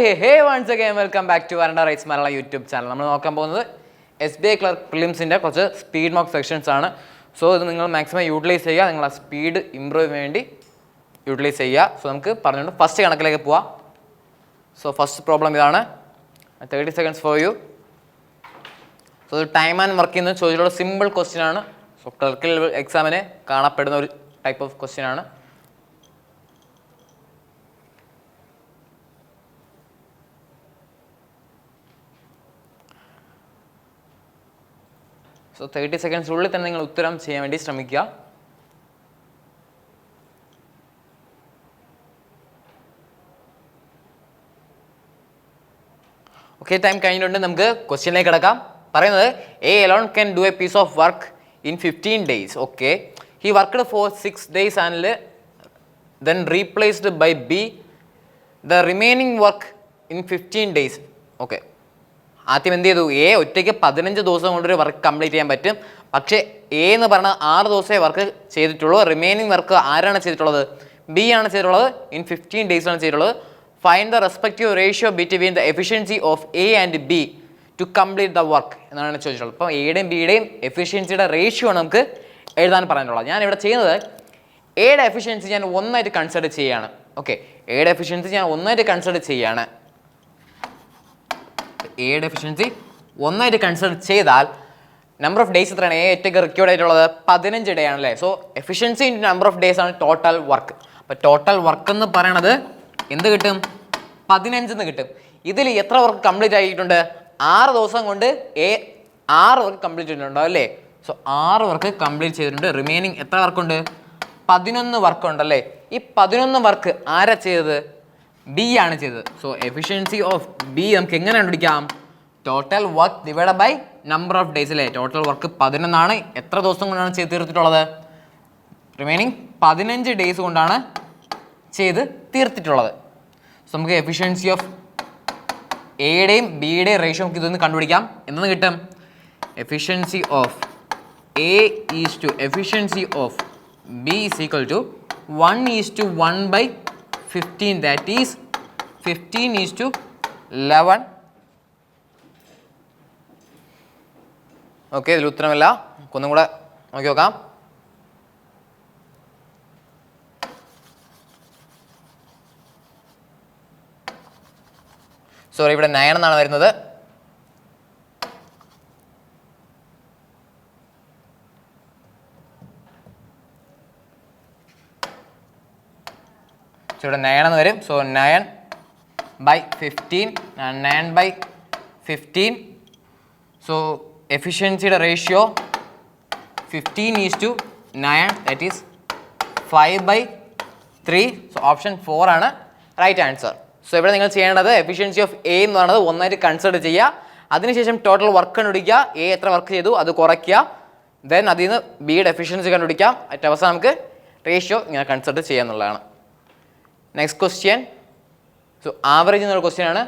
Hey, once again, welcome back to Varanda Rights Malayalam YouTube channel. നമ്മൾ നോക്കാൻ പോകുന്നത് SBI Clerk Prelims-ന്റെ കുറച്ച് speed mock sections ആണ്. So ഇത് നിങ്ങൾ മാക്സിമം യൂട്ടിലൈസ് ചെയ്യുക, നിങ്ങൾ ആ സ്പീഡ് ഇംപ്രൂവ് വേണ്ടി യൂട്ടിലൈസ് ചെയ്യുക. സോ നമുക്ക് പറഞ്ഞുകൊണ്ട് ഫസ്റ്റ് കണക്കിലേക്ക് പോവാം. സോ ഫസ്റ്റ് പ്രോബ്ലം ഇതാണ്, 30 seconds for you. So time and work ചെയ്യുന്ന ചോദിച്ചിട്ടുള്ള സിമ്പിൾ ക്വസ്റ്റ്യൻ ആണ്. സോ ക്ലർക്കൽ എക്സാമിന് കാണപ്പെടുന്ന ഒരു ടൈപ്പ് ഓഫ് ക്വസ്റ്റ്യൻ ആണ്. സോ 30 seconds ഉള്ളിൽ തന്നെ നിങ്ങൾ ഉത്തരം ചെയ്യാൻ വേണ്ടി ശ്രമിക്കുക. ഓക്കെ, ടൈം കഴിഞ്ഞിട്ടുണ്ട്. നമുക്ക് ക്വസ്റ്റ്യനിലേക്ക് കിടക്കാം. പറയുന്നത് A alone can do a piece of work in 15 days. Okay, he worked for 6 days and then replaced by B the remaining work in 15 days. Okay, ആദ്യം എന്ത് ചെയ്തു? എ ഒറ്റയ്ക്ക് 15 ദിവസം കൊണ്ടൊരു വർക്ക് കംപ്ലീറ്റ് ചെയ്യാൻ പറ്റും. പക്ഷേ എ എന്ന് പറഞ്ഞാൽ 6 ദിവസമേ വർക്ക് ചെയ്തിട്ടുള്ളൂ. റിമൈനിങ് വർക്ക് ആരാണ് ചെയ്തിട്ടുള്ളത്? ബി ആണ് ചെയ്തിട്ടുള്ളത്. ഇൻ 15 days ആണ് ചെയ്തിട്ടുള്ളത്. Find the respective ratio between the efficiency of A and B to complete the work എന്നാണ് ചോദിച്ചിട്ടുള്ളത്. അപ്പോൾ എയുടെയും ബിയുടെയും എഫിഷ്യൻസിയുടെ റേഷ്യോ ആണ് നമുക്ക് എഴുതാൻ പറയാനുള്ളത്. ഞാൻ ഇവിടെ ചെയ്യുന്നത് എയുടെ എഫിഷ്യൻസി ഞാൻ ഒന്നായിട്ട് കൺസിഡർ ചെയ്യുകയാണ്. ഓക്കെ, എയുടെ എഫിഷ്യൻസി ഞാൻ ഒന്നായിട്ട് കൺസിഡർ ചെയ്യുകയാണ്. എയുടെ എഫിഷ്യൻസി ഒന്നായിട്ട് കൺസിഡർ ചെയ്താൽ നമ്പർ ഓഫ് ഡേയ്സ് എത്രയാണ്? എ ഒറ്റയ്ക്ക് റിക്വേർഡ് ആയിട്ടുള്ളത് 15 ഡേ ആണല്ലേ. So efficiency into number of days ആണ് ടോട്ടൽ വർക്ക്. അപ്പോൾ ടോട്ടൽ വർക്ക് എന്ന് പറയണത് എന്ത് കിട്ടും? 15 കിട്ടും. ഇതിൽ എത്ര വർക്ക് കംപ്ലീറ്റ് ആയിട്ടുണ്ട്? 6 ദിവസം കൊണ്ട് എ 6 വർക്ക് കംപ്ലീറ്റ് ചെയ്തിട്ടുണ്ടോ അല്ലേ? സോ 6 വർക്ക് കംപ്ലീറ്റ് ചെയ്തിട്ടുണ്ട്. റിമൈനിങ് എത്ര വർക്കുണ്ട്? 11 വർക്ക് ഉണ്ടല്ലേ. ഈ 11 വർക്ക് ആരാ ചെയ്തത്? ബി ആണ് ചെയ്തത്. സോ എഫിഷ്യൻസി ഓഫ് ബി നമുക്ക് എങ്ങനെ കണ്ടുപിടിക്കാം? Total work divide by number of days അല്ലേ. ടോട്ടൽ വർക്ക് 11 ആണ്. എത്ര ദിവസം കൊണ്ടാണ് ചെയ്ത് തീർത്തിട്ടുള്ളത്? റിമൈനിങ് 15 ഡേയ്സ് കൊണ്ടാണ് ചെയ്ത് തീർത്തിട്ടുള്ളത്. സോ നമുക്ക് എഫിഷ്യൻസി ഓഫ് എയുടെയും ബിയുടെയും റേഷ്യോ നമുക്ക് ഇതൊന്ന് കണ്ടുപിടിക്കാം. എന്തെന്ന് കിട്ടും? Efficiency of A is to efficiency of B is equal to 1:1/15. That is 15:11. Okay, ഇതിൽ ഉത്തരമില്ല. ഒന്നും കൂടെ നോക്കി നോക്കാം. സോറി, ഇവിടെ 9 എന്നാണ് വരുന്നത്. ഇവിടെ 9 എന്ന് വരും. സോ 9/15 9/15. സോ എഫിഷ്യൻസിയുടെ ratio 15:9. That is 5/3. So option 4 ആണ് റൈറ്റ് ആൻസർ. സോ ഇവിടെ നിങ്ങൾ ചെയ്യേണ്ടത് എഫിഷ്യൻസി ഓഫ് എ എന്ന് പറയുന്നത് ഒന്നായിട്ട് കൺസിഡർ ചെയ്യുക. അതിനുശേഷം ടോട്ടൽ വർക്ക് കണ്ടുപിടിക്കുക. എ എത്ര വർക്ക് ചെയ്തു അത് കുറയ്ക്കുക. ദെൻ അതിൽ നിന്ന് ബിയുടെ എഫിഷ്യൻസി കണ്ടുപിടിക്കാം. ഏറ്റവും അവസാനം നമുക്ക് റേഷ്യോ ഇങ്ങനെ കൺസിഡർ ചെയ്യുക എന്നുള്ളതാണ്. Next question. സോ ആവറേജ് എന്നുള്ള ക്വസ്റ്റ്യൻ ആണ്.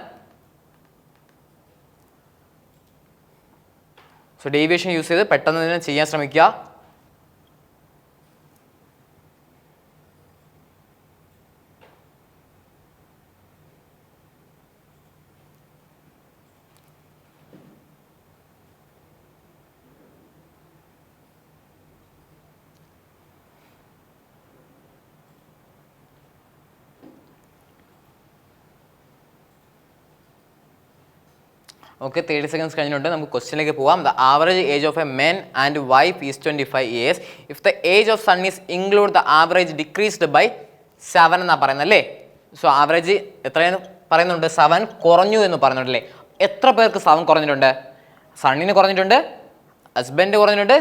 സോ ഡീവിയേഷൻ യൂസ് ചെയ്ത് പെട്ടെന്ന് തന്നെ ചെയ്യാൻ ശ്രമിക്കുക. ഓക്കെ, 30 seconds കഴിഞ്ഞിട്ടുണ്ട്. നമുക്ക് ക്വസ്റ്റ്യനിലേക്ക് പോവാം. The average age of a men and wife is 25 years. If the age of son is include the average decreased by 7 എന്നാണ് പറയുന്നത് അല്ലേ. സോ ആവറേജ് എത്രയെന്ന് പറയുന്നുണ്ട്? 7 കുറഞ്ഞു എന്ന് പറയുന്നുണ്ടല്ലേ. എത്ര പേർക്ക് 7 കുറഞ്ഞിട്ടുണ്ട്? സണ്ണിന് കുറഞ്ഞിട്ടുണ്ട്, ഹസ്ബൻഡ് കുറഞ്ഞിട്ടുണ്ട്,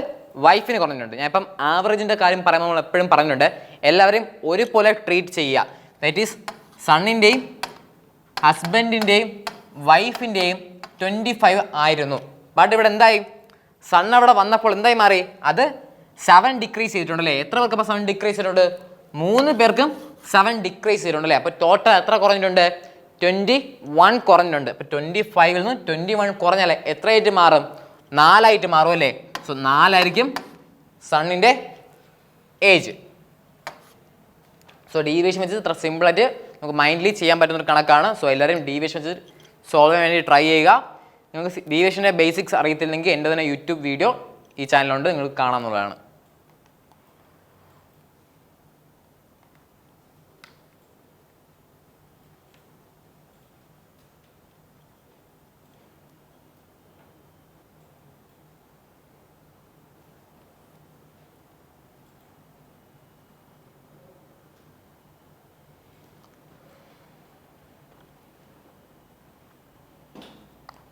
വൈഫിന് കുറഞ്ഞിട്ടുണ്ട്. ഞാൻ ഇപ്പം ആവറേജിൻ്റെ കാര്യം പറയുമ്പോൾ നമ്മൾ എപ്പോഴും പറഞ്ഞിട്ടുണ്ട് എല്ലാവരെയും ഒരുപോലെ ട്രീറ്റ് ചെയ്യുക. ദാറ്റ് ഈസ് സണ്ണിൻ്റെയും ഹസ്ബൻഡിൻ്റെയും വൈഫിൻ്റെയും 25 ആയിരുന്നു. ബട്ട് ഇവിടെ എന്തായി? സൺ അവിടെ വന്നപ്പോൾ എന്തായി മാറി? അത് 7 ഡിക്രീസ് ചെയ്തിട്ടുണ്ടല്ലേ. എത്ര പേർക്ക് അപ്പോൾ 7 ഡിക്രീസ് ചെയ്തിട്ടുണ്ട്? 3 പേർക്കും 7 ഡിക്രീസ് ചെയ്തിട്ടുണ്ടല്ലേ. അപ്പോൾ ടോട്ടൽ എത്ര കുറഞ്ഞിട്ടുണ്ട്? 21 കുറഞ്ഞിട്ടുണ്ട്. അപ്പോൾ 25 നിന്ന് 21 കുറഞ്ഞാലേ എത്രയായിട്ട് മാറും? 4 ആയിട്ട് മാറും അല്ലേ. സോ 4 ആയിരിക്കും സണ്ണിൻ്റെ ഏജ്. സോ ഡീവിയേഷൻ വെച്ച് ഇത്ര സിമ്പിളായിട്ട് നമുക്ക് മൈൻഡ്ലി ചെയ്യാൻ പറ്റുന്നൊരു കണക്കാണ്. സോ എല്ലാവരും ഡീവിയേഷൻ വെച്ച് സോൾവ് ചെയ്യാൻ വേണ്ടി ട്രൈ ചെയ്യുക. നിങ്ങൾക്ക് ഡീവിയേഷൻ്റെ ബേസിക്സ് അറിയത്തില്ലെങ്കിൽ എൻ്റെ തന്നെ യൂട്യൂബ് വീഡിയോ ഈ ചാനലുണ്ട്, നിങ്ങൾക്ക് കാണാവുന്നതാണ്.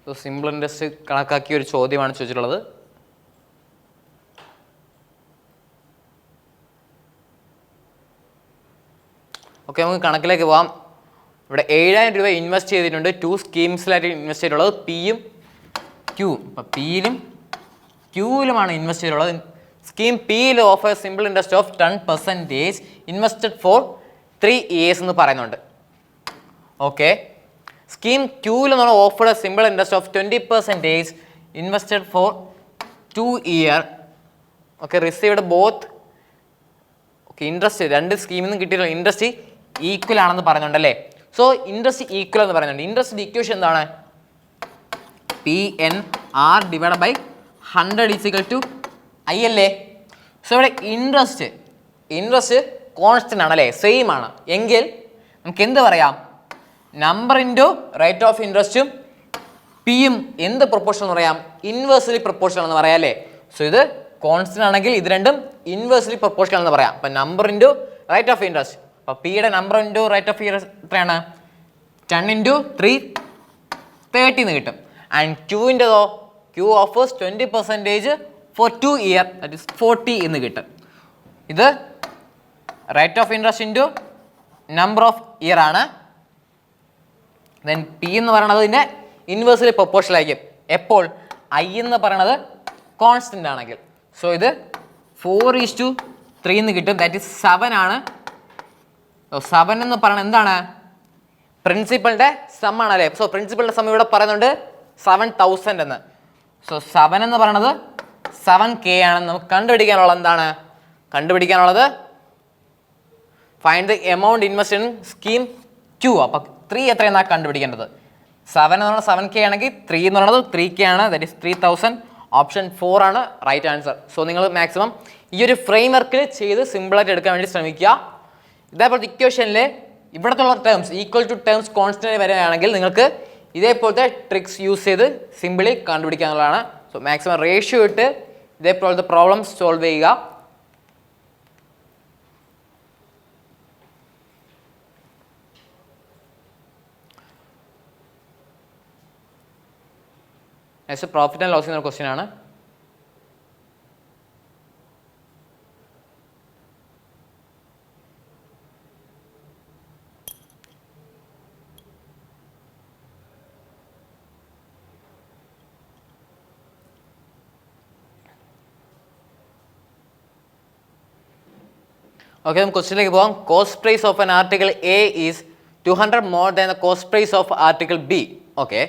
സോ സിമ്പിൾ ഇൻട്രസ്റ്റ് കണക്കാക്കിയ ഒരു ചോദ്യമാണ് ചോദിച്ചിട്ടുള്ളത്. ഓക്കെ, നമുക്ക് കണക്കിലേക്ക് പോകാം. ഇവിടെ 7000 രൂപ ഇൻവെസ്റ്റ് ചെയ്തിട്ടുണ്ട്. 2 സ്കീംസിലായിട്ട് ഇൻവെസ്റ്റ് ചെയ്തിട്ടുള്ളത് പിയും ക്യൂവും. അപ്പോൾ പിയിലും ക്യൂവിലുമാണ് ഇൻവെസ്റ്റ് ചെയ്തിട്ടുള്ളത്. സ്കീം പിയിൽ offer simple interest of 10% invested for 3 years എന്ന് പറയുന്നുണ്ട്. ഓക്കെ, സ്കീം ക്യൂവിൽ എന്ന് പറഞ്ഞാൽ offer simple interest of 20% invested for 2 years. Okay, received both. Okay, interest രണ്ട് സ്കീമിൽ നിന്ന് കിട്ടിയിട്ടുള്ള ഇൻട്രസ്റ്റ് ഈക്വൽ ആണെന്ന് പറയുന്നുണ്ട് അല്ലേ. സോ ഇൻട്രസ്റ്റ് ഈക്വൽ എന്ന് പറയുന്നുണ്ട്. ഇൻട്രസ്റ്റ് ഇക്വേഷൻ എന്താണ്? PNR ഡിവൈഡ് ബൈ 100 I അല്ലേ. സോ ഇവിടെ ഇൻട്രസ്റ്റ് കോൺസ്റ്റന്റ് ആണ് അല്ലേ, സെയിം ആണ്. എങ്കിൽ നമുക്ക് എന്ത് പറയാം? നമ്പർ ഇൻറ്റു റേറ്റ് ഓഫ് ഇൻട്രസ്റ്റും പിയും എന്ത് പ്രൊപ്പോർഷൻ എന്ന് പറയാം? ഇൻവേഴ്സ്ലി പ്രൊപ്പോർഷണൽ എന്ന് പറയാം അല്ലേ. സോ ഇത് കോൺസ്റ്റന്റ് ആണെങ്കിൽ ഇത് രണ്ടും ഇൻവേഴ്സ്ലി പ്രൊപ്പോർഷണൽ എന്ന് പറയാം. അപ്പം number into rate of interest, അപ്പോൾ പിയുടെ number into rate of interest എത്രയാണ്? 10 × 3 30 എന്ന് കിട്ടും. ആൻഡ് ക്യൂവിൻ്റെതോ, Q offers 20% for 2 years, that is 40 എന്ന് കിട്ടും. ഇത് rate of interest into number of year ആണ്. ദെൻ പി എന്ന് പറയുന്നത് ഇതിൻ്റെ ഇൻവേഴ്സ്ലി പ്രൊപ്പോർഷണൽ ആയിരിക്കും എപ്പോൾ? ഐ എന്ന് പറയുന്നത് കോൺസ്റ്റൻ്റ് ആണെങ്കിൽ. സോ ഇത് 4:3 എന്ന് കിട്ടും. ദാറ്റ് ഇസ് 7 ആണ്. 7 എന്ന് പറയുന്നത് എന്താണ്? പ്രിൻസിപ്പളിൻ്റെ സം ആണ് അല്ലേ. സോ പ്രിൻസിപ്പളിൻ്റെ സം ഇവിടെ പറയുന്നുണ്ട് 7000 എന്ന്. സോ 7 എന്ന് പറയുന്നത് 7K ആണ്. നമുക്ക് കണ്ടുപിടിക്കാനുള്ളത് എന്താണ്? കണ്ടുപിടിക്കാനുള്ളത് find the amount invest in scheme Q. അപ്പം 3 എത്രയെന്നാണ് കണ്ടുപിടിക്കേണ്ടത്. 7 എന്ന് പറയുന്നത് 7K ആണെങ്കിൽ 3 എന്ന് പറയുന്നത് 3K ആണ്. That is 3000. ഓപ്ഷൻ 4 ആണ് റൈറ്റ് ആൻസർ. സോ നിങ്ങൾ മാക്സിമം ഈ ഒരു ഫ്രെയിം വർക്കിൽ ചെയ്ത് സിമ്പിളായിട്ട് എടുക്കാൻ വേണ്ടി ശ്രമിക്കുക. ഇതേപോലത്തെ ഇക്വേഷനിൽ ഇവിടത്തുള്ള terms equal to terms constant വരികയാണെങ്കിൽ നിങ്ങൾക്ക് ഇതേപോലത്തെ ട്രിക്സ് യൂസ് ചെയ്ത് സിമ്പിളി കണ്ടുപിടിക്കാനുള്ളതാണ്. സോ മാക്സിമം റേഷ്യോ ഇട്ട് ഇതേപോലത്തെ പ്രോബ്ലംസ് സോൾവ് ചെയ്യുക. നെക്സ്റ്റ് പ്രോഫിറ്റ് ആൻഡ് ലോസ് എന്ന ക്വസ്റ്റ്യൻ ആണ്. ഓക്കെ, നമുക്ക് ക്വസ്റ്റ്യനിലേക്ക് പോകാം. Cost price of an article A is 200 more than the cost price of article B. Okay.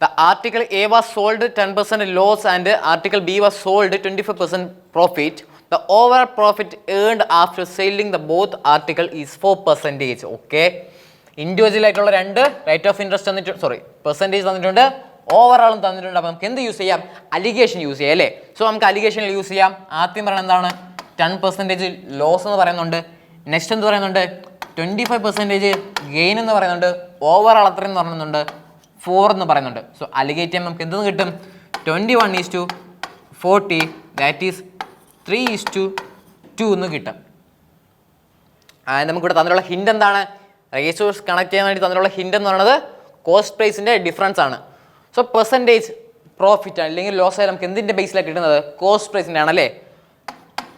The article A was sold 10% loss and article B was sold 25% profit. The overall profit earned after selling the both article is 4%. Okay. Individual ആയിട്ടുള്ള രണ്ട് rate of interest തന്നിട്ടുണ്ട്, sorry percentage തന്നിട്ടുണ്ട്, ഓവറോളും തന്നിട്ടുണ്ട്. അപ്പോൾ നമുക്ക് എന്ത് use ചെയ്യാം? Allegation use ചെയ്യാം അല്ലേ. സോ നമുക്ക് അലിഗേഷൻ യൂസ് ചെയ്യാം. ആദ്യം പറയുന്നത് എന്താണ്? 10% ലോസ് എന്ന് പറയുന്നുണ്ട്. നെക്സ്റ്റ് എന്ത് പറയുന്നുണ്ട്? 25% ഗെയിൻ എന്ന് പറയുന്നുണ്ട്. ഓവറോൾ അത്രയും പറയുന്നുണ്ട് 4 എന്ന് പറയുന്നുണ്ട്. സോ അലിഗേറ്റ് ചെയ്യാൻ നമുക്ക് എന്തെന്ന് കിട്ടും? 21:40 ദാറ്റ് ഈസ് 3:2 എന്ന് കിട്ടും. നമുക്കിവിടെ തന്നിട്ടുള്ള ഹിൻഡ് എന്താണ്? റേഷ്യോസ് കണക്ട് ചെയ്യാൻ വേണ്ടി തന്നിട്ടുള്ള ഹിൻഡ് എന്ന് പറയുന്നത് കോസ്റ്റ് പ്രൈസിൻ്റെ ഡിഫറൻസ് ആണ്. സോ പെർസെൻറ്റേജ് പ്രോഫിറ്റ് അല്ലെങ്കിൽ ലോസ് ആയാലും നമുക്ക് എന്തിൻ്റെ ബേസിലാണ് കിട്ടുന്നത്? കോസ്റ്റ് പ്രൈസിൻ്റെ ആണല്ലേ.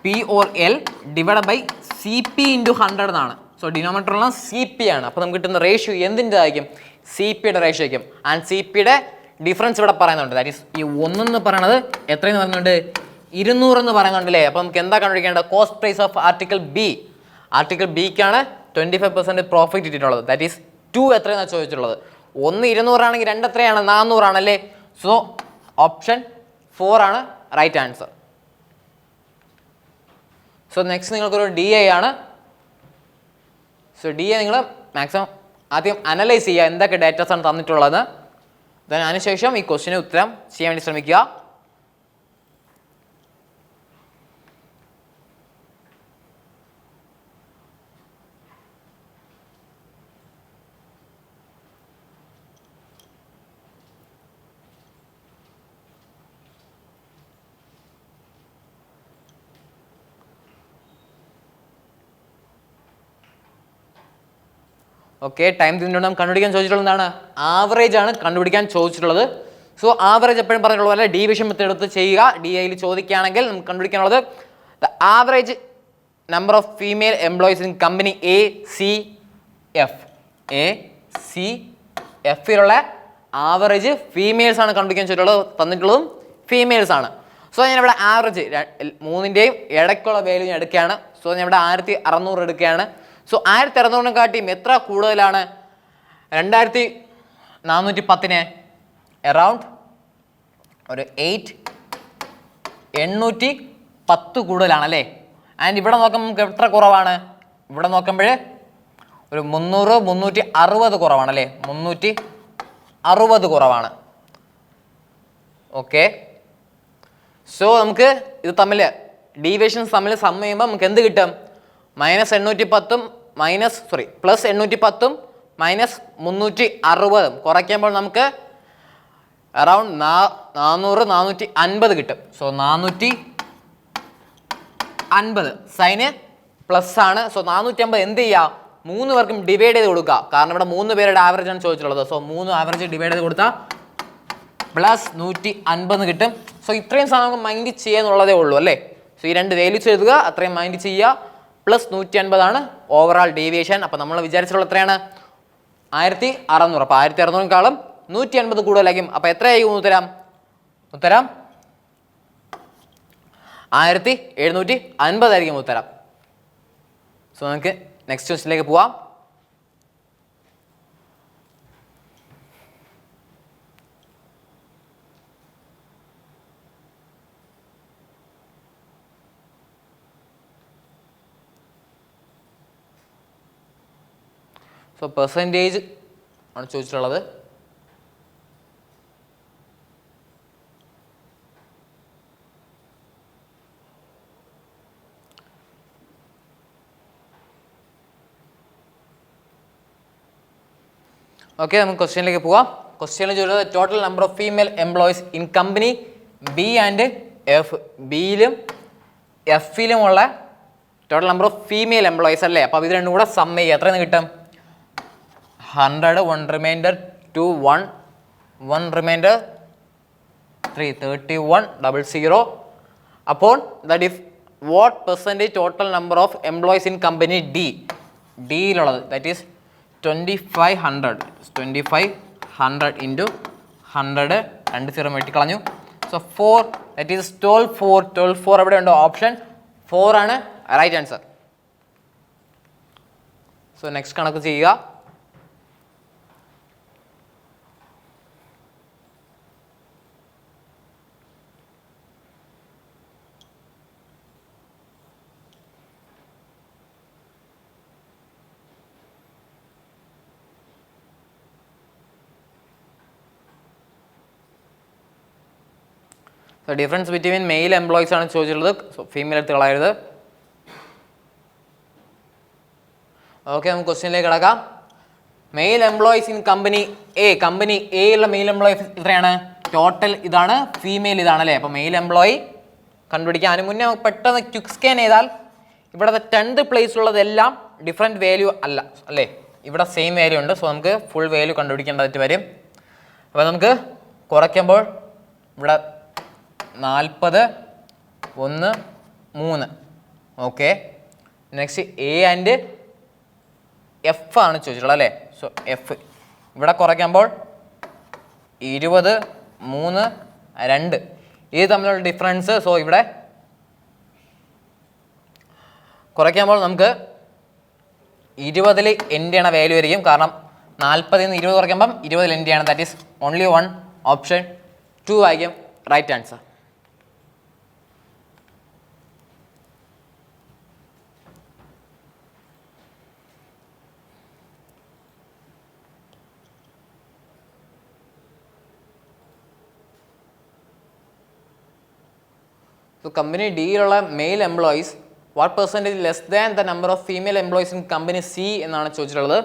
P/L ഡിവൈഡ് ബൈ CP × 100 എന്നാണ്. സോ ഡിനോമിനേറ്ററുള്ള CP ആണ്. അപ്പോൾ നമുക്ക് കിട്ടുന്ന റേഷ്യോ എന്തിൻ്റെ ആയിരിക്കും? CPയുടെ റേഷ്യോ ആയിരിക്കും. ആൻഡ് CPയുടെ ഡിഫറൻസ് ഇവിടെ പറയുന്നുണ്ട്. ദാറ്റ് ഈസ് ഈ 1 എന്ന് പറയുന്നത് എത്രയെന്ന് പറയുന്നുണ്ട്? 200 എന്ന് പറയുന്നുണ്ടല്ലേ. അപ്പോൾ നമുക്ക് എന്താ കണ്ടുപിടിക്കേണ്ടത്? Cost price of article B. Article ബിക്കാണ് 25% പ്രോഫിറ്റ് കിട്ടിയിട്ടുള്ളത്. ദാറ്റ് ഈസ് 2 എത്രയെന്നാണ് ചോദിച്ചിട്ടുള്ളത്. 1 200 ആണെങ്കിൽ 2 എത്രയാണ്? 400 ആണല്ലേ. സോ ഓപ്ഷൻ 4 ആണ് റൈറ്റ് ആൻസർ. സോ നെക്സ്റ്റ് നിങ്ങൾക്കൊരു DI ആണ്. സോ ഡി എ നിങ്ങൾ മാക്സിമം ആദ്യം അനലൈസ് ചെയ്യുക എന്തൊക്കെ ഡേറ്റാസ് ആണ് തന്നിട്ടുള്ളത്. ദെൻ അതിനുശേഷം ഈ ക്വസ്റ്റിന് ഉത്തരം ചെയ്യാൻ വേണ്ടി ശ്രമിക്കുക. ഓക്കെ, ടൈം തിന്നുകൊണ്ട് നമുക്ക് കണ്ടുപിടിക്കാൻ ചോദിച്ചിട്ടുള്ളത് എന്താണ്? ആവറേജ് ആണ് കണ്ടുപിടിക്കാൻ ചോദിച്ചിട്ടുള്ളത്. സോ ആവറേജ് എപ്പോഴും പറഞ്ഞിട്ടുള്ള പോലെ ഡീവിഷൻ മെത്തേഡ് എടുത്ത് ചെയ്യുക. ഡി ഐയിൽ ചോദിക്കുകയാണെങ്കിൽ നമുക്ക് കണ്ടുപിടിക്കാനുള്ളത് the average number of female employees in company A C എഫിലുള്ള ആവറേജ് ഫീമെയിൽസ് ആണ് കണ്ടുപിടിക്കാൻ ചോദിച്ചിട്ടുള്ളത്. തന്നിട്ടുള്ളതും ഫീമെയിൽസ് ആണ്. സോ ഞാനിവിടെ ആവറേജ് മൂന്നിൻ്റെയും ഇടയ്ക്കുള്ള വാല്യൂ ഞാൻ എടുക്കുകയാണ്. സോ ഞാൻ ഇവിടെ 1600 എടുക്കുകയാണ്. സോ 1600 കാട്ടിയും എത്ര കൂടുതലാണ്? 2410 അറൗണ്ട് ഒരു 810 കൂടുതലാണ് അല്ലേ. ആൻഡ് ഇവിടെ നോക്കുമ്പോൾ നമുക്ക് എത്ര കുറവാണ്? ഇവിടെ നോക്കുമ്പോൾ ഒരു 360 കുറവാണ് അല്ലേ. 360 കുറവാണ്. ഓക്കെ, സോ നമുക്ക് ഇത് തമ്മിൽ ഡീവിയേഷൻസ് തമ്മിൽ സം ചെയ്യുമ്പോൾ നമുക്ക് എന്ത് കിട്ടും? -810 പ്ലസ് 810 മൈനസ് 360 കുറയ്ക്കുമ്പോൾ നമുക്ക് അറൗണ്ട് 450 കിട്ടും. സോ 450 സൈന് പ്ലസ് ആണ്. സോ 450 എന്ത് ചെയ്യുക? 3 പേർക്കും ഡിവൈഡ് ചെയ്ത് കൊടുക്കുക. കാരണം ഇവിടെ 3 പേരുടെ ആവറേജ് ആണ് ചോദിച്ചിട്ടുള്ളത്. സോ 3 ആവറേജ് ഡിവൈഡ് ചെയ്ത് കൊടുത്താൽ പ്ലസ് 150 കിട്ടും. സോ ഇത്രയും സാധനം നമുക്ക് മൈൻഡ് ചെയ്യാന്നുള്ളതേ ഉള്ളൂ അല്ലേ. സോ ഈ രണ്ട് വാല്യൂസ് എഴുതുക, അത്രയും മൈൻഡ് ചെയ്യുക. പ്ലസ് 150 ആണ് ഓവറാൾ ഡീവിയേഷൻ. അപ്പോൾ നമ്മൾ വിചാരിച്ചിട്ടുള്ള എത്രയാണ്? 1600. അപ്പോൾ 1600ക്കാളും 150 കൂടുതലായിരിക്കും. അപ്പോൾ എത്രയായിരിക്കും ഉത്തരം? 1750 ആയിരിക്കും ഉത്തരം. സോ നമുക്ക് നെക്സ്റ്റ് ക്വസ്റ്റിലേക്ക് പോവാം. സോ പെർസെൻറ്റേജ് ആണ് ചോദിച്ചിട്ടുള്ളത്. ഓക്കെ, നമുക്ക് ക്വസ്റ്റ്യനിലേക്ക് പോവാം. ക്വസ്റ്റ്യനിൽ ചോദിച്ചത് total number of female employees in company B and F. ബിയിലും എഫിലുമുള്ള total number of female employees അല്ലേ. അപ്പോൾ ഇത് രണ്ടും കൂടെ സം ചെയ്യുക. എത്രയെന്ന് കിട്ടും? 100, 1 remainder 2, 1 remainder 3, 3100. Upon that if what percentage total number of employees in company D യിലുള്ളത് that is 2500 into 100 20 വെട്ടിക്കളഞ്ഞു. സോ 4 that is 12 എവിടെ ഉണ്ടോ? ഓപ്ഷൻ 4 ആണ് റൈറ്റ് ആൻസർ. സോ നെക്സ്റ്റ് കണക്ക് ചെയ്യുക. ഡിഫറൻസ് ബിറ്റ്വീൻ മെയിൽ എംപ്ലോയീസ് ആണ് ചോദിച്ചിട്ടുള്ളത്. ഫീമെയിൽ എടുത്ത് കളയരുത്. ഓക്കെ, നമുക്ക് ക്വസ്റ്റ്യനിലേക്ക് കിടക്കാം. Male employees in company A. Company എയിലുള്ള മെയിൽ എംപ്ലോയീസ് എത്രയാണ്? ടോട്ടൽ ഇതാണ്, ഫീമെയിൽ ഇതാണ് അല്ലേ. അപ്പോൾ മെയിൽ എംപ്ലോയി കണ്ടുപിടിക്കാൻ അതിന് മുന്നേ പെട്ടെന്ന് ക്വിക്ക് സ്കാൻ ചെയ്താൽ ഇവിടുത്തെ 10th പ്ലേസിലുള്ളതെല്ലാം ഡിഫറെൻറ്റ് വാല്യൂ അല്ല അല്ലേ. ഇവിടെ സെയിം വാല്യൂ ഉണ്ട്. സോ നമുക്ക് ഫുൾ വാല്യൂ കണ്ടുപിടിക്കേണ്ടതായിട്ട് വരും. അപ്പോൾ നമുക്ക് കുറയ്ക്കുമ്പോൾ ഇവിടെ 40, 1, 3. Okay, next A and F ആണ് ചോദിച്ചിട്ടുള്ളത് അല്ലേ. സോ എഫ് ഇവിടെ കുറയ്ക്കുമ്പോൾ 20, 3, 2 ഇത് തമ്മിലുള്ള ഡിഫറൻസ്. സോ ഇവിടെ കുറയ്ക്കുമ്പോൾ നമുക്ക് 20ൽ എൻഡ് ചെയ്യണ വാല്യൂ ആയിരിക്കും. കാരണം 40ൽ നിന്ന് 20 കുറയ്ക്കുമ്പം 20ൽ എൻഡ് ചെയ്യണം. That is only 1. ഓപ്ഷൻ 2 ആയിരിക്കും റൈറ്റ് ആൻസർ. സോ കമ്പനി ഡിയിലുള്ള male employees what percentage less than the number of female employees in company C എന്നാണ് ചോദിച്ചിട്ടുള്ളത്.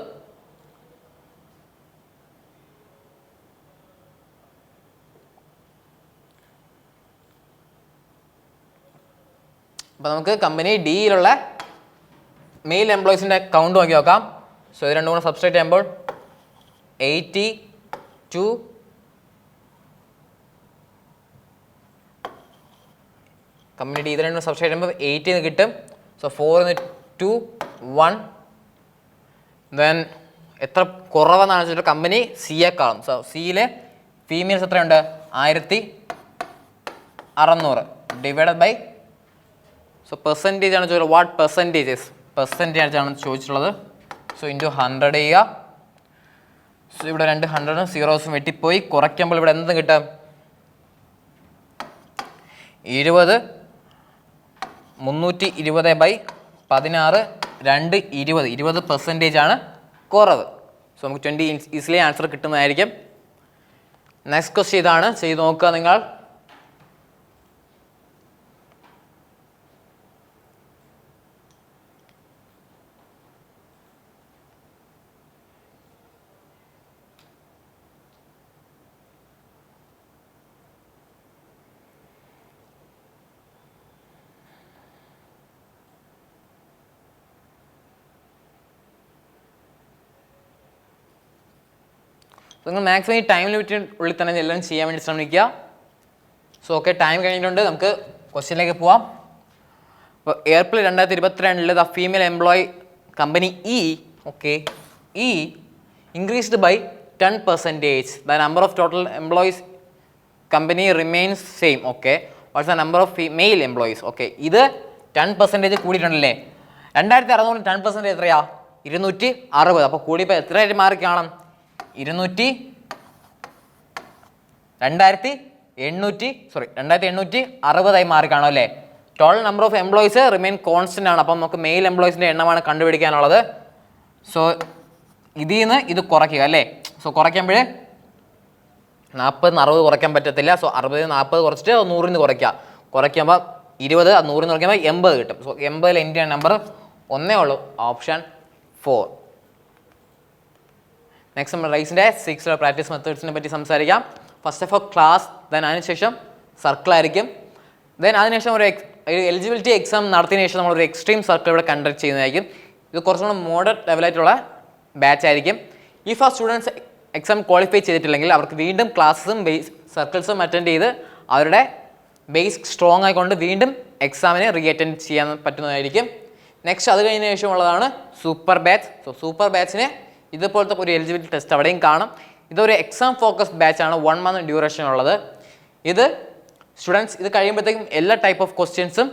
അപ്പോൾ നമുക്ക് കമ്പനി ഡിയിലുള്ള മെയിൽ എംപ്ലോയീസിൻ്റെ കൗണ്ട് നോക്കി നോക്കാം. സോ ഇത് രണ്ടും കൂടെ സബ്സ്ട്രേറ്റ് ചെയ്യുമ്പോൾ 82 കമ്പനി ഡി ഇത് രണ്ടും സബ്സ്ട്രേറ്റ് ചെയ്യുമ്പോൾ 80 എന്ന് കിട്ടും. സോ 4 2 1 ദെൻ എത്ര കുറവെന്നാണ് വെച്ചിട്ട് കമ്പനി സിയെക്കാളും. സോ സിയിലെ ഫീമെയിൽസ് എത്രയുണ്ട്? 1600 ഡിവൈഡഡ് ബൈ സോ പെർസെൻറ്റേജ് ആണ് ചോദിച്ചത്. വാട്ട് പെർസെൻറ്റേജ് ആണ് ചോദിച്ചിട്ടുള്ളത്. സോ ഇൻറ്റു 100 ചെയ്യുക. സോ ഇവിടെ 2 100 സീറോസും വെട്ടിപ്പോയി. കുറയ്ക്കുമ്പോൾ ഇവിടെ എന്ത് കിട്ടും? 20 320 ബൈ 16 2 20% ആണ് കുറവ്. സോ നമുക്ക് 20 ഈസിലി ആൻസർ കിട്ടുന്നതായിരിക്കും. നെക്സ്റ്റ് ക്വസ്റ്റ്യൻ ഇതാണ്, ചെയ്ത് നോക്കുക നിങ്ങൾ. നിങ്ങൾ മാക്സിമം ഈ ടൈം ലിമിറ്റിനുള്ളിൽ തന്നെ എല്ലാം ചെയ്യാൻ വേണ്ടി ശ്രമിക്കുക. സോ ഓക്കെ, ടൈം കഴിഞ്ഞിട്ടുണ്ട്. നമുക്ക് ക്വസ്റ്റ്യനിലേക്ക് പോവാം. അപ്പോൾ April 2022 the female employee company E increased by 10%. The number of total employees company remains same. Okay, what's the number of male employees? Okay, ഇത് 10% കൂടിയിട്ടുണ്ടല്ലേ. 2600 10% എത്രയാ? 260. അപ്പോൾ കൂടിയപ്പോൾ എത്രയായിട്ട് മാറി കാണാം? 2860 മാറി കാണും അല്ലേ. Total number of employees remain constant ആണ്. അപ്പം നമുക്ക് മെയിൽ എംപ്ലോയീസിൻ്റെ എണ്ണമാണ് കണ്ടുപിടിക്കാനുള്ളത്. സോ ഇതിൽ നിന്ന് ഇത് കുറയ്ക്കുക അല്ലേ. സോ കുറയ്ക്കുമ്പോൾ 40 60 കുറയ്ക്കാൻ പറ്റത്തില്ല. സോ 60 40 കുറച്ചിട്ട് 100 കുറയ്ക്കുമ്പോൾ 20 100 കുറയ്ക്കുമ്പോൾ 80 കിട്ടും. സോ 80 എൻ്റെ നമ്പർ ഒന്നേ ഉള്ളൂ, ഓപ്ഷൻ 4. നെക്സ്റ്റ് നമ്മൾ റൈസിൻ്റെ 6 പ്രാക്ടീസ് മെത്തേഡ്സിനെ പറ്റി സംസാരിക്കാം. First of all class, then അതിനുശേഷം സർക്കിൾ ആയിരിക്കും. ദെൻ അതിനുശേഷം ഒരു എലിജിബിലിറ്റി എക്സാം നടത്തിയതിനു ശേഷം നമ്മളൊരു എക്സ്ട്രീം സർക്കിൾ ഇവിടെ കണ്ടക്ട് ചെയ്യുന്നതായിരിക്കും. ഇത് കുറച്ചുകൂടെ മോഡറേറ്റ് ലെവലായിട്ടുള്ള ബാച്ച് ആയിരിക്കും. ഇഫ് ആ സ്റ്റുഡൻസ് എക്സാം ക്വാളിഫൈ ചെയ്തിട്ടില്ലെങ്കിൽ അവർക്ക് വീണ്ടും ക്ലാസ്സും സർക്കിൾസും അറ്റൻഡ് ചെയ്ത് അവരുടെ ബേസ് സ്ട്രോങ് ആയിക്കൊണ്ട് വീണ്ടും എക്സാമിനെ റീ അറ്റൻഡ് ചെയ്യാൻ പറ്റുന്നതായിരിക്കും. നെക്സ്റ്റ് അത് കഴിഞ്ഞ ശേഷമുള്ളതാണ് സൂപ്പർ ബാച്ച്. സോ സൂപ്പർ ബാച്ചിന് ഇതുപോലത്തെ ഒരു എലിജിബിലിറ്റി ടെസ്റ്റ് അവിടെയും കാണും. ഇതൊരു എക്സാം ഫോക്കസ്ഡ് ബാച്ചാണ്, 1 month ഡ്യൂറേഷൻ ഉള്ളത്. ഇത് സ്റ്റുഡൻസ് ഇത് കഴിയുമ്പോഴത്തേക്കും എല്ലാ ടൈപ്പ് ഓഫ് ക്വസ്റ്റ്യൻസും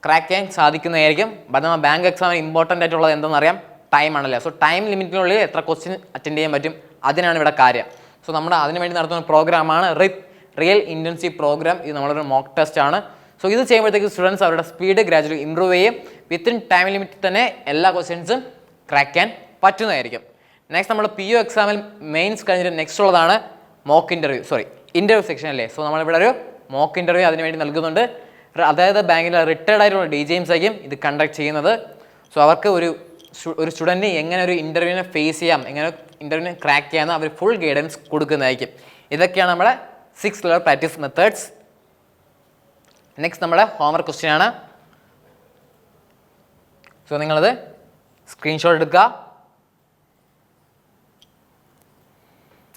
ക്രാക്ക് ചെയ്യാൻ സാധിക്കുന്നതായിരിക്കും. ബട്ട് നമ്മൾ ബാങ്ക് എക്സാമിന് ഇമ്പോർട്ടൻ്റ് ആയിട്ടുള്ളത് എന്താണെന്നറിയാം? ടൈം ആണല്ലേ. സോ ടൈം ലിമിറ്റിനുള്ളിൽ എത്ര ക്വസ്റ്റ്യൻ അറ്റൻഡ് ചെയ്യാൻ പറ്റും, അതിനാണ് ഇവിടെ കാര്യം. സോ നമ്മൾ അതിനുവേണ്ടി നടത്തുന്ന പ്രോഗ്രാമാണ് റിയൽ ഇൻറ്റൻസീവ് പ്രോഗ്രാം. ഇത് നമ്മളൊരു മോക്ക് ടെസ്റ്റ് ആണ്. സോ ഇത് ചെയ്യുമ്പോഴത്തേക്കും സ്റ്റുഡൻസ് അവരുടെ സ്പീഡ് ഗ്രാജുവലി ഇമ്പ്രൂവ് ചെയ്യും. വിത്തിൻ ടൈം ലിമിറ്റിൽ തന്നെ എല്ലാ ക്വസ്റ്റ്യൻസും ക്രാക്ക് ചെയ്യാൻ പറ്റുന്നതായിരിക്കും. നെക്സ്റ്റ് നമ്മൾ PO എക്സാമിൽ മെയിൻസ് കഴിഞ്ഞിട്ട് നെക്സ്റ്റ് ഉള്ളതാണ് മോക്ക് ഇൻ്റർവ്യൂ സെക്ഷൻ അല്ലേ. സോ നമ്മളിവിടെ ഒരു മോക്ക് ഇൻ്റർവ്യൂ അതിനുവേണ്ടി നൽകുന്നുണ്ട്. അതായത് ബാങ്കിലെ റിട്ടയർഡ് ആയിട്ടുള്ള DJs ആയിരിക്കും ഇത് കണ്ടക്ട് ചെയ്യുന്നത്. സോ അവർക്ക് ഒരു സ്റ്റുഡൻറ്റിന് എങ്ങനെ ഒരു ഇൻ്റർവ്യൂവിനെ ഫേസ് ചെയ്യാം, എങ്ങനെ ഇൻ്റർവ്യൂവിനെ ക്രാക്ക് ചെയ്യാമെന്ന് അവർ ഫുൾ ഗൈഡൻസ് കൊടുക്കുന്നതായിരിക്കും. ഇതൊക്കെയാണ് നമ്മുടെ 6 level പ്രാക്ടീസ് മെത്തേഡ്സ്. നെക്സ്റ്റ് നമ്മുടെ ഹോംവർക്ക് ക്വസ്റ്റ്യൻ ആണ്. സോ നിങ്ങളത് സ്ക്രീൻഷോട്ട് എടുക്കുക.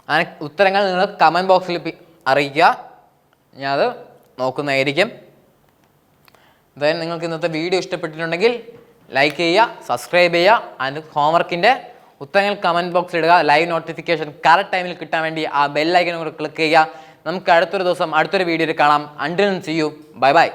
അങ്ങനെ ഉത്തരങ്ങൾ നിങ്ങൾ കമൻറ്റ് ബോക്സിൽ അറിയിക്കുക, ഞാനത് നോക്കുന്നതായിരിക്കും. അതായത് നിങ്ങൾക്ക് ഇന്നത്തെ വീഡിയോ ഇഷ്ടപ്പെട്ടിട്ടുണ്ടെങ്കിൽ ലൈക്ക് ചെയ്യുക, സബ്സ്ക്രൈബ് ചെയ്യുക. ആൻഡ് ഹോംവർക്കിൻ്റെ ഉത്തരങ്ങൾ കമൻറ്റ് ബോക്സിൽ ഇടുക. ലൈവ് നോട്ടിഫിക്കേഷൻ കറക്റ്റ് ടൈമിൽ കിട്ടാൻ വേണ്ടി ആ ബെൽ ഐക്കൺ കൂടെ ക്ലിക്ക് ചെയ്യുക. നമുക്ക് അടുത്തൊരു ദിവസം അടുത്തൊരു വീഡിയോയിൽ കാണാം. Until see you, bye by.